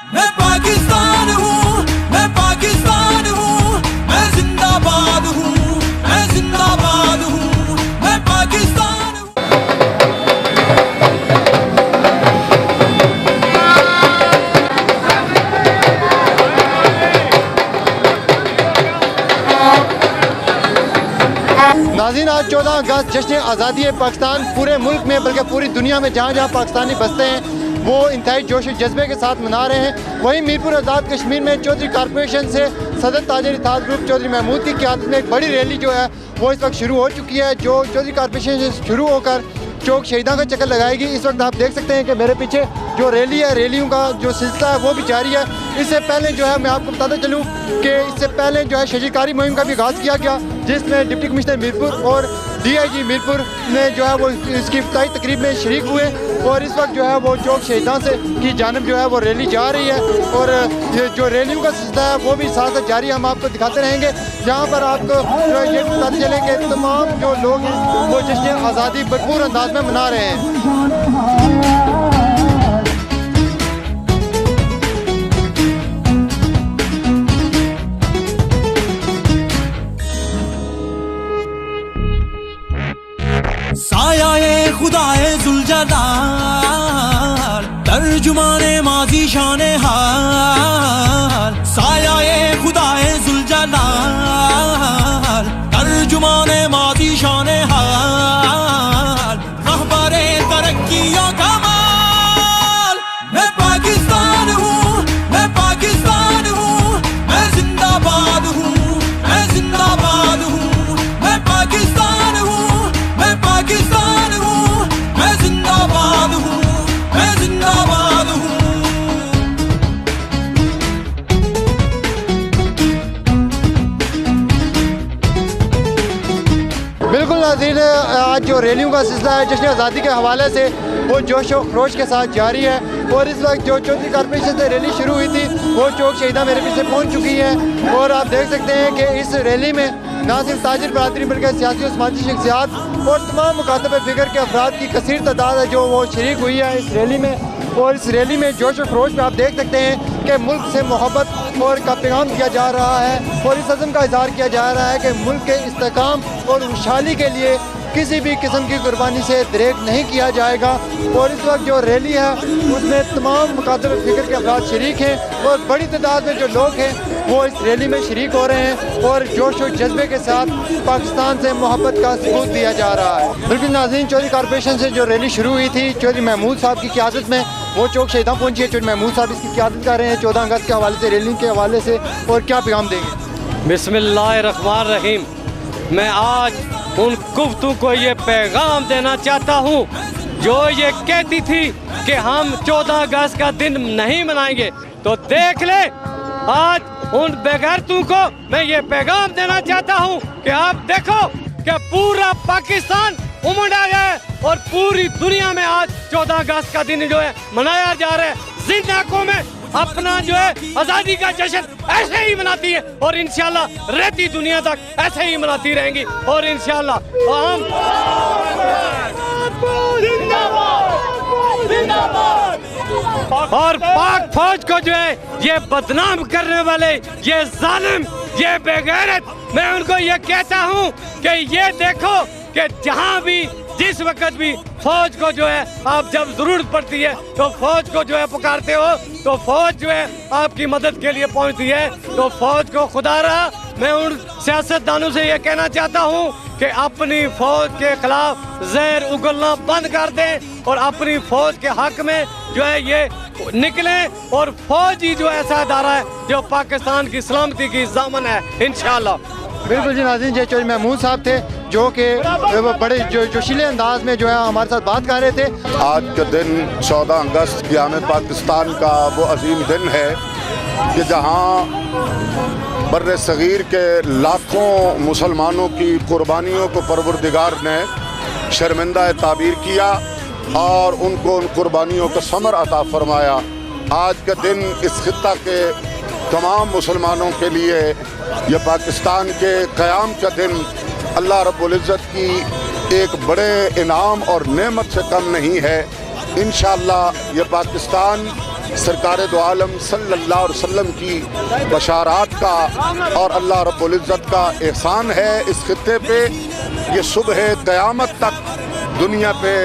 मैं पाकिस्तान हूँ, मैं पाकिस्तान हूँ, मैं जिंदाबाद हूँ, मैं जिंदाबाद हूँ, मैं पाकिस्तान हूँ। नाज़रीन, आज 14 अगस्त जश्न आज़ादी पाकिस्तान पूरे मुल्क में बल्कि पूरी दुनिया में जहाँ जहाँ पाकिस्तानी बसते हैं वो इंतहाई जोश जज्बे के साथ मना रहे हैं। वहीं मीरपुर आज़ाद कश्मीर में चौधरी कॉरपोरेशन से सदर ताजर इत्तेहाद ग्रुप चौधरी महमूद की क़यादत में एक बड़ी रैली जो है वो इस वक्त शुरू हो चुकी है, जो चौधरी कॉरपोरेशन से शुरू होकर चौक शहीदा का चक्कर लगाएगी। इस वक्त आप देख सकते हैं कि मेरे पीछे जो रैली है, रैलियों का जो सिलसिला है वो भी जारी है। इससे पहले जो है मैं आपको बताता चलूँ कि इससे पहले जो है शजीकारी मुहिम का भी आगाज़ किया गया, जिसमें डिप्टी कमिश्नर मीरपुर और DIG मीरपुर ने जो है वो इसकी इफ्ताही तकरीब में शरीक हुए और इस वक्त जो है वो चौक शहीदा से की जानब जो है वो रैली जा रही है और ये जो रैलियों का सिलसिला है वो भी साथ साथ जारी हम आपको दिखाते रहेंगे। यहाँ पर आपको जो है ये बताते चलें कि तमाम जो लोग हैं वो जश्न आज़ादी भरपूर अंदाज में मना रहे हैं। साया-ए खुदाए जुलजलाल, तर्जुमाने माज़ी शाने हाल। साया-ए खुदाए जुलजलाल, तर्जुमाने माज़ी शाने हाल। रहबरे तरक्कियों का माल। मैं पाकिस्तान हूँ, मैं पाकिस्तान हूँ, मैं जिंदाबाद हूँ, मैं जिंदाबाद हूँ, मैं पाकिस्तान हूँ, मैं पाकिस्तान हूँ, मैं जिंदाबाद हूँ, मैं जिंदाबाद हूँ। बिल्कुल नाज़रीन, आज जो रैलियों का सिलसिला है जश्न आज़ादी के हवाले से वो जोश व खरोश के साथ जारी है और इस वक्त जो चौधरी कॉरपोरेशन से रैली शुरू हुई थी वो चौक शहीदा मेरे पीछे पहुंच चुकी है और आप देख सकते हैं कि इस रैली में ना सिर्फ ताजिर बरादरी बल्कि सियासी और समाजी शख्सियात और तमाम मुखातब फिक्र के अफराद की कसीर तादाद है जो वो शरीक हुई है इस रैली में। और इस रैली में जोश व खरोश में आप देख सकते हैं कि मुल्क से मोहब्बत और का पैगाम दिया जा रहा है और इस अज़म का इज़हार किया जा रहा है कि मुल्क के इस्तेहकाम और खुशहाली के लिए किसी भी किस्म की कुर्बानी से दरेक नहीं किया जाएगा। और इस वक्त जो रैली है उसमें तमाम मुखातब फिक्र के अफराद शरीक हैं और बड़ी तादाद में जो लोग हैं वो इस रैली में शरीक हो रहे हैं और जोश और जज्बे के साथ पाकिस्तान से मोहब्बत का सबूत दिया जा रहा है। बिल्कुल नाज़रीन, चौधरी कॉरपोरेशन से जो रैली शुरू हुई थी चौधरी महमूद साहब की क़यादत में वो चौक शहीदा पहुंची है। चौधरी महमूद साहब इसकी क़यादत कर रहे हैं 14 अगस्त के हवाले से, रैली के हवाले से, और क्या पैगाम देंगे? बिस्मिल्लाहिर्रहमानिर्रहीम। मैं आज उन कुफ्तों को ये पैगाम देना चाहता हूँ जो ये कहती थी कि हम 14 अगस्त का दिन नहीं मनाएंगे, तो देख ले आज उन बेगैरतों को मैं ये पैगाम देना चाहता हूँ कि आप देखो कि पूरा पाकिस्तान उमड़ आया है और पूरी दुनिया में आज 14 अगस्त का दिन जो है मनाया जा रहा है। जिन आंखों में अपना जो है आज़ादी का जश्न ऐसे ही मनाती है और इंशाल्लाह रहती दुनिया तक ऐसे ही मनाती रहेंगी और इंशाल्लाह हम और पाक फौज को जो है ये बदनाम करने वाले, ये जालिम, ये बेगैरत, मैं उनको ये कहता हूँ कि ये देखो कि जहाँ भी जिस वक्त भी फौज को जो है आप जब जरूरत पड़ती है तो फौज को जो है पुकारते हो तो फौज जो है आपकी मदद के लिए पहुंचती है। तो फौज को खुदा रहा, मैं उन सियासतदानों से ये कहना चाहता हूँ कि अपनी फौज के खिलाफ जहर उगलना बंद कर दें और अपनी फौज के हक में जो है ये निकलें और फौज ही जो ऐसा अदारा है जो पाकिस्तान की सलामती की ज़ामन है इंशाल्लाह। बिल्कुल जी नाज़रीन, ये चौधरी महमूद साहब थे जो कि बड़े जोशीले अंदाज में जो है हमारे साथ बात कर रहे थे। आज का दिन 14 अगस्त क़याम पाकिस्तान का वो अजीम दिन है कि जहाँ बर्र सग़ीर के लाखों मुसलमानों की कुर्बानियों को परवरदिगार ने शर्मिंदा ताबीर किया और उनको उन कुर्बानियों का समर अता फरमाया। आज का दिन इस खित्ता के तमाम मुसलमानों के लिए यह पाकिस्तान के क़याम का दिन अल्लाह रब्बुल इज़्ज़त की एक बड़े इनाम और नेमत से कम नहीं है। इंशाअल्लाह ये पाकिस्तान سرکار دو عالم صلی اللہ علیہ وسلم کی بشارات کا اور اللہ رب العزت کا احسان ہے اس خطے پہ. یہ صبح قیامت تک دنیا پہ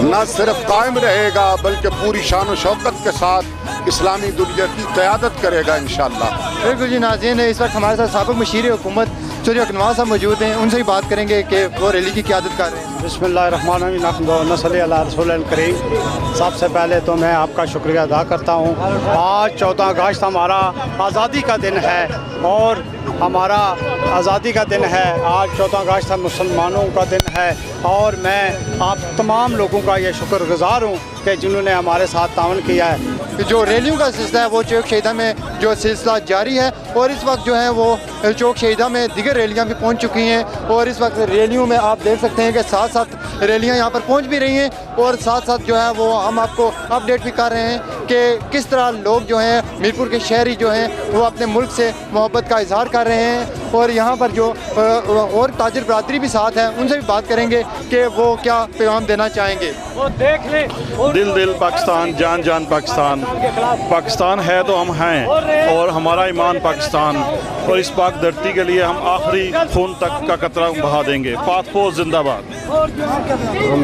نہ صرف قائم رہے گا بلکہ پوری شان و شوکت کے ساتھ اسلامی دنیا کی قیادت کرے گا انشاءاللہ. بالکل جی ناظرین، اس وقت ہمارے ساتھ سابق مشیر حکومت چودھری اکنواز صاحب موجود ہیں، ان سے ہی بات کریں گے کہ وہ ریلی کی قیادت کر رہے ہیں. بسم اللہ الرحمن الرحیم، نحمدہ صلی اللہ رسول الکریم. سب سے پہلے تو میں آپ کا شکریہ ادا کرتا ہوں. آج 14 اگست ہمارا آزادی کا دن ہے اور ہمارا آزادی کا دن ہے. آج 14 اگست مسلمانوں کا دن ہے اور میں آپ تمام لوگوں کا یہ شکر گزار ہوں کہ جنہوں نے ہمارے ساتھ تعاون کیا ہے. جو ریلیوں کا سلسلہ ہے وہ چوک شہیدہ میں جو سلسلہ جاری ہے اور اس وقت جو ہے وہ چوک شہیدہ میں دیگر ریلیاں بھی پہنچ چکی ہیں اور اس وقت ریلیوں میں آپ دیکھ سکتے ہیں کہ ساتھ ساتھ ریلیاں یہاں پر پہنچ بھی رہی ہیں اور ساتھ ساتھ جو ہے وہ ہم آپ کو اپڈیٹ بھی کر رہے ہیں کہ کس طرح لوگ جو ہیں میرپور کے شہری جو ہیں وہ اپنے ملک سے محبت کا اظہار کر رہے ہیں. اور یہاں پر جو اور تاجر برادری بھی ساتھ ہیں، ان سے بھی بات کریں گے کہ وہ کیا پیغام دینا چاہیں گے. دل دل پاکستان، جان جان پاکستان. پاکستان ہے تو ہم ہیں اور ہمارا ایمان پاکستان، اور اس پاک دھرتی کے لیے ہم آخری خون تک کا قطرہ بہا دیں گے. پاک فوج زندہ باد.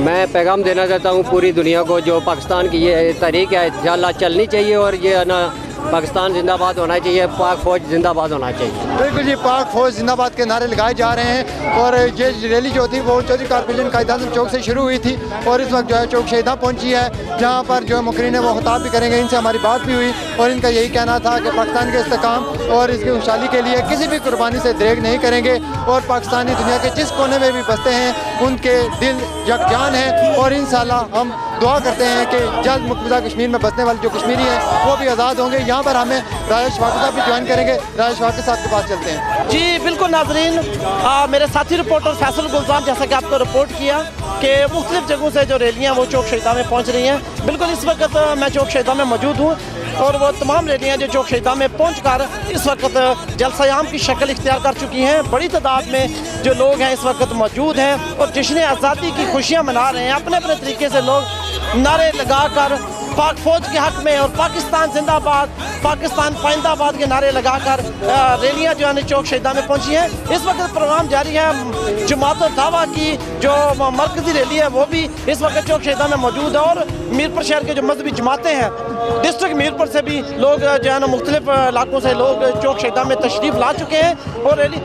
میں پیغام دینا چاہتا ہوں پوری دنیا کو، جو پاکستان کی یہ تحریک ہے انشاءاللہ چلنی چاہیے اور یہ نا پاکستان زندہ باد ہونا چاہیے، پاک فوج زندہ باد ہونا چاہیے. بالکل جی، پاک فوج زندہ باد کے نعرے لگائے جا رہے ہیں اور یہ ریلی جو تھی وہ چودھری کارپوریشن قائد اعظم چوک سے شروع ہوئی تھی اور اس وقت جو ہے چوک شہیدہ پہنچی ہے جہاں پر جو مقررین ہیں وہ خطاب بھی کریں گے. ان سے ہماری بات بھی ہوئی اور ان کا یہی کہنا تھا کہ پاکستان کے استحکام اور اس کی خوشحالی کے لیے کسی بھی قربانی سے دریغ نہیں کریں گے اور پاکستانی دنیا کے جس کونے میں بھی بستے ہیں ان کے دل یکجان ہیں اور انشاءاللہ ہم دعا کرتے ہیں کہ جلد مقبوضہ کشمیر میں بسنے والے جو کشمیری ہیں وہ بھی آزاد ہوں گے. یہاں پر ہمیں راجیش واقع صاحب بھی جوائن کریں گے. راجیش واقع صاحب کے پاس چلتے ہیں. جی بالکل ناظرین، میرے ساتھی رپورٹر فیصل گلزار جیسا کہ آپ کو رپورٹ کیا کہ مختلف جگہوں سے جو ریلیاں وہ چوک شہیدہ میں پہنچ رہی ہیں. بالکل اس وقت میں چوک شہیدہ میں موجود ہوں اور وہ تمام ریلیاں جو چوک شہیدہ میں پہنچ کر اس وقت جلسہ عام کی شکل اختیار کر چکی ہیں. بڑی تعداد میں جو لوگ ہیں اس وقت موجود ہیں اور جشن آزادی کی خوشیاں منا رہے ہیں. اپنے اپنے طریقے سے لوگ نعرے لگا کر پاک فوج کے حق میں اور پاکستان زندہ باد، پاکستان پائندہ آباد کے نعرے لگا کر ریلیاں جو ہے چوک شہیدہ میں پہنچی ہیں. اس وقت پروگرام جاری ہے. جماعت الدعوہ کی جو مرکزی ریلی ہے وہ بھی اس وقت چوک شہیدہ میں موجود ہے اور میرپور شہر کے جو مذہبی جماعتیں ہیں ڈسٹرکٹ میرپور سے بھی لوگ جو ہے نا مختلف علاقوں سے لوگ چوک شہیدہ میں تشریف لا چکے ہیں اور ریلی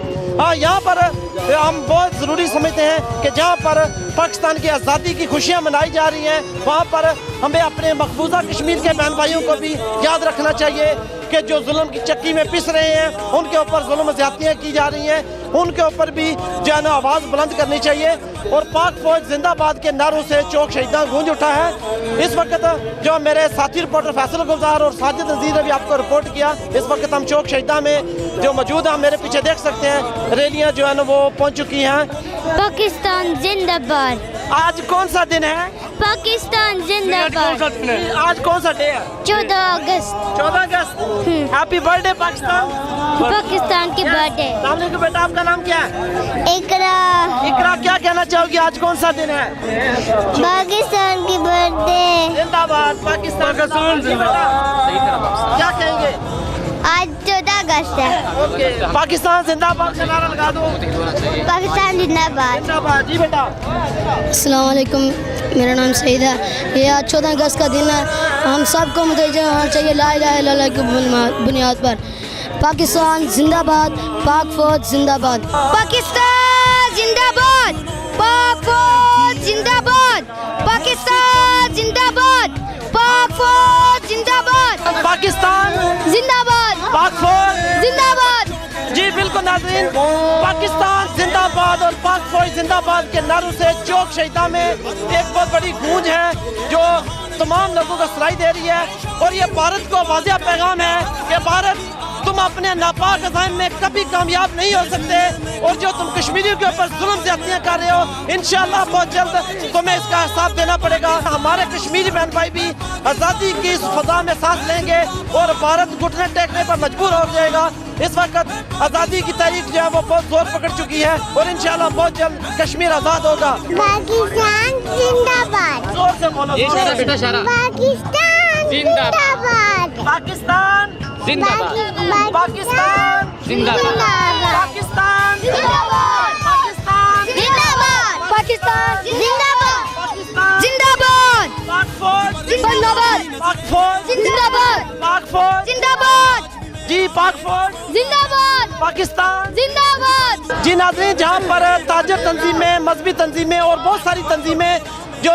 یہاں پر ہم بہت ضروری سمجھتے ہیں کہ جہاں پر پاکستان کی آزادی کی خوشیاں منائی جا رہی ہیں وہاں پر ہمیں اپنے مقبوضہ کشمیر کے بہن بھائیوں کو بھی یاد رکھنا چاہیے کہ جو ظلم کی چکی میں پس رہے ہیں، ان کے اوپر ظلم و زیادتیاں کی جا رہی ہیں، ان کے اوپر بھی جو ہے نا آواز بلند کرنی چاہیے. اور پاک فوج زندہ باد کے نعروں سے چوک شہیدہ گونج اٹھا ہے. اس وقت جو میرے ساتھی رپورٹر فیصل گلزار اور ساجد نذیر نے بھی آپ کو رپورٹ کیا، اس وقت ہم چوک شہیدہ میں جو موجود ہیں، میرے پیچھے دیکھ سکتے ہیں ریلیاں جو ہے نا وہ پہنچ چکی ہیں. پاکستان زندہ باد. آج کون سا دن ہے؟ پاکستان زندہ باد. آج کون سا ڈے ہے؟ 14 اگست. 14 اگست. Happy birthday Pakistan. Pakistan کی برتھ ڈے. السلام علیکم بیٹا، آپ کا نام کیا ہے؟ اقرا. اقرا، کیا کہنا چاہو گی آج کون سا دن ہے؟ پاکستان کی برتھ ڈے. زندہ باد پاکستان. کیا کہیں گے؟ آج 14 اگست ہے. اوکے، پاکستان زندہ باد کا نعرہ لگا دو. پاکستان زندہ باد. زندہ باد. جی بیٹا. السلام علیکم، میرا نام سعید ہے. یہ آج 14 اگست کا دن ہے. ہم سب کو متوجہ ہونا چاہیے لا الہ الا اللہ کی بنیاد پر. پاکستان زندہ باد، پاک فوج زندہ باد. پاکستان زندہ باد. پاک فوج زندہ باد. پاکستان زندہ باد. پاک فوج زندہ باد. پاکستان زندہ باد. پاک فوج زندہ باد. جی بالکل ناظرین، پاکستان زندہ باد اور پاک فوج زندہ باد کے نعروں سے چوک شہیدہ میں ایک بہت بڑی گونج ہے جو تمام لوگوں کو سنائی دے رہی ہے اور یہ بھارت کو واضح پیغام ہے کہ بھارت تم اپنے ناپاک عزائم میں کبھی کامیاب نہیں ہو سکتے اور جو تم کشمیریوں کے اوپر ظلم زیادتیاں کر رہے ہو انشاءاللہ بہت جلد تمہیں اس کا حساب دینا پڑے گا. ہمارے کشمیری بہن بھائی بھی آزادی کی اس فضا میں سانس لیں گے اور بھارت گھٹنے ٹیکنے پر مجبور ہو جائے گا. اس وقت آزادی کی تاریخ جو ہے وہ بہت زور پکڑ چکی ہے اور انشاءاللہ بہت جلد کشمیر آزاد ہوگا. پاکستان زندہ باد. زور سے بولو. پاکستان जिंदाबाद पाकिस्तान जिंदाबाद पाकिस्तान जिंदाबाद पाकिस्तान जिंदाबाद पाकिस्तान जिंदाबाद पाकिस्तान जिंदाबाद पाकिस्तान जिंदाबाद पाक फौज जिंदाबाद पाक फौज जिंदाबाद पाक फौज जिंदाबाद जी पाक फौज जिंदाबाद पाकिस्तान जिंदाबाद। जी नाज़रीन, जहाँ पर ताजर तंजीमें, मजहबी तंजीमें और बहुत सारी तंजीमें जो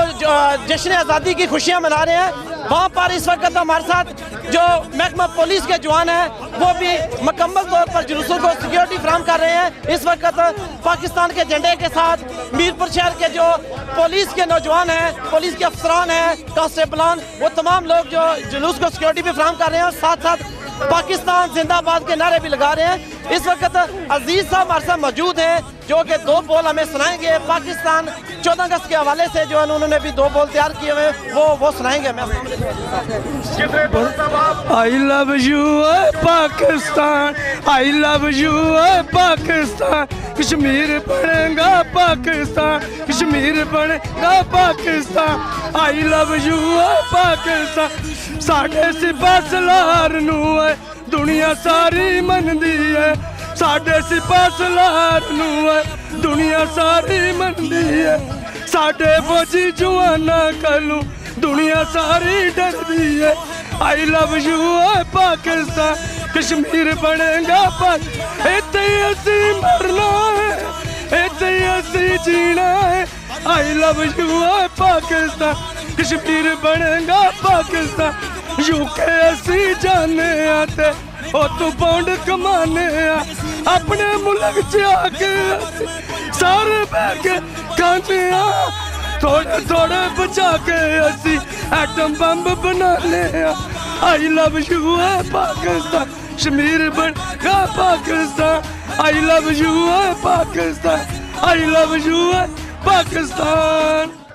जश्न आज़ादी की खुशियाँ मना रहे हैं, वहाँ पर इस वक्त हमारे साथ जो महकमा पुलिस के जवान हैं वो भी मुकम्मल तौर पर जुलूसों को सिक्योरिटी फराहम कर रहे हैं। इस वक्त पाकिस्तान के झंडे के साथ मीरपुर शहर के जो पुलिस के नौजवान हैं, पुलिस के अफसरान हैं, कांस्टेबलान, वो तमाम लोग जो जुलूस को सिक्योरिटी भी फराहम कर रहे हैं, साथ साथ पाकिस्तान जिंदाबाद के नारे भी लगा रहे हैं। इस वक्त अजीज साहब हमारे साथ मौजूद हैं जो कि 2 बोल हमें सुनाएंगे। पाकिस्तान 14 अगस्त के हवाले से जो है उन्होंने भी 2 बोल तैयार किए हुए वो सुनाएंगे। मैं आई love you Pakistan, I love you Pakistan, Kashmir बनेगा पाकिस्तान, कश्मीर बनेगा Pakistan, I love you Pakistan. साढ़े सिपा सलार नू है दुनिया सारी मनदी है, साढ़े सिपा सलार नू है दुनिया सारी मनदी है, साढ़े फौजी जवाना कलू दुनिया सारी डरदी है। आई लव यू पाकिस्तान, कश्मीर बनेगा पाकिस्तान, इत्थे असी मरना है, इत्थे असी जीना है। आई लव यू पाकिस्तान, कश्मीर बनेगा पाकिस्तान, यूके असी जाने आते ओ तू पाउंड कमाने अपने मुल्क च आके सारे बह के खाने थोड़े थोड़े बचा के असी एटम बम बनाने। I love you Pakistan, Kashmir बनेगा Pakistan, I love you Pakistan, I love you Pakistan.